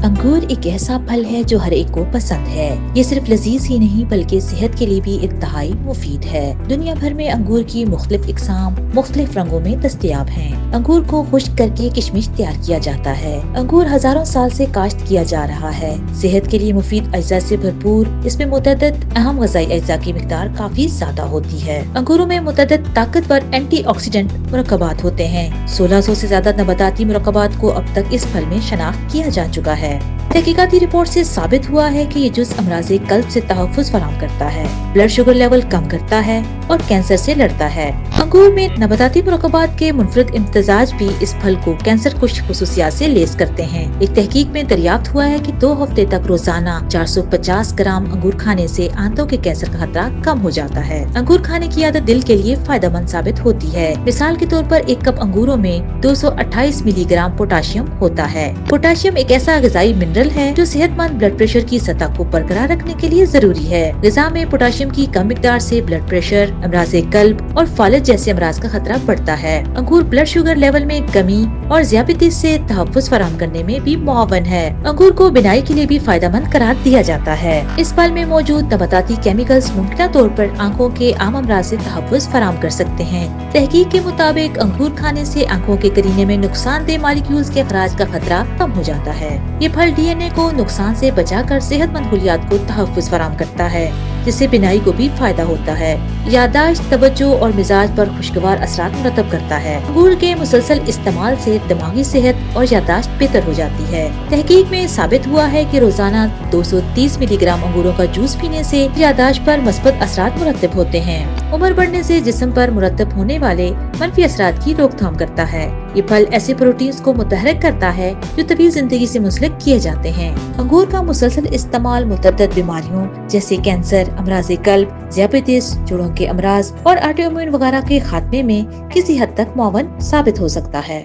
अंगूर एक ऐसा फल है जो हर एक को पसंद है। ये सिर्फ लजीज ही नहीं बल्कि सेहत के लिए भी इंतहाई मुफीद है। दुनिया भर में अंगूर की मुख्तलिफ इकसाम मुख्तलिफ रंगों में दस्तयाब हैं। अंगूर को खुश्क करके किशमिश तैयार किया जाता है। अंगूर हजारों साल से काश्त किया जा रहा है। सेहत के लिए मुफीद अज्जा से भरपूर इसमें मुतअद्दिद अहम ग़िज़ाई अज्जा की मिक़दार काफी ज्यादा होती है। अंगूरों में मुतअद्दिद ताकतवर एंटीऑक्सीडेंट मुरक्कबात होते हैं। 1600 से ज्यादा नबाताती मुरक्कबात को अब तक इस फल में शनाख्त किया जा चुका है। तहकीकाती रिपोर्ट से साबित हुआ है कि ये जुज़ अमराज़े कल्ब से तहफ़्फ़ुज़ फराहम करता है, ब्लड शुगर लेवल कम करता है और कैंसर से लड़ता है। अंगूर में नबाताती मुरक्कबात के मुनफरद इम्तजाज भी इस फल को कैंसर कुश खुसूसियात से लेस करते हैं। एक तहकीक में दरियाफ्त हुआ है कि 2 हफ्ते तक रोजाना 450 ग्राम अंगूर खाने से आंतों के कैंसर का खतरा कम हो जाता है। अंगूर खाने की आदत दिल के लिए फायदेमंद साबित होती है। मिसाल के तौर पर 1 कप अंगूरों में 228 मिलीग्राम पोटाशियम होता है। पोटाशियम एक ऐसा ग़िज़ाई मिनरल है जो सेहतमंद ब्लड प्रेशर की सतह को बरकरार रखने के लिए जरूरी है। ग़िज़ा में पोटाशियम की कम मिकदार से ब्लड प्रेशर, अमराज़े कल्ब और फालिज जैसे अमराज का खतरा बढ़ता है। अंगूर ब्लड शुगर लेवल में कमी और ज़ियाबतीस से तहफ़्फ़ुज़ फराहम करने में भी मुआवन है। अंगूर को बिनाई के लिए भी फायदेमंद करार दिया जाता है। इस फल में मौजूद नबाताती केमिकल्स मुमकिन तौर पर आंखों के आम अमराज से तहफ़्फ़ुज़ फराहम कर सकते हैं। तहकीक के मुताबिक अंगूर खाने से आंखों के करीने में नुकसानदेह मॉलिक्यूल्स के अखराज का खतरा कम हो जाता है। ये फल डीएनए को नुकसान से बचाकर सेहतमंद हुलियात को तहफ़्फ़ुज़ फराहम करता है, जिससे बिनाई को भी फायदा होता है। यादाश्त, तवज्जो और मिजाज पर खुशगवार असरात मुरतब करता है। अंगूर के मुसलसल इस्तेमाल से दिमागी सेहत और यादाश्त बेहतर हो जाती है। तहकीक में साबित हुआ है कि रोजाना 230 मिलीग्राम अंगूरों का जूस पीने से यादाश्त पर मस्बत असरात मुरतब होते हैं। उम्र बढ़ने से जिस्म पर मुरतब होने वाले मनफी असरात की रोकथाम करता है। ये फल ऐसे प्रोटीन्स को मुतहर्रिक करता है जो तवील जिंदगी से मुंसलिक किए जाते हैं। अंगूर का मुसलसल इस्तेमाल मुतअद्दिद बीमारियों जैसे कैंसर, अमराज़े कल्ब, ज़ियाबतीस, जोड़ों के अमराज और ऑटोइम्यून वगैरह के खात्मे में किसी हद तक मुआवन साबित हो सकता है।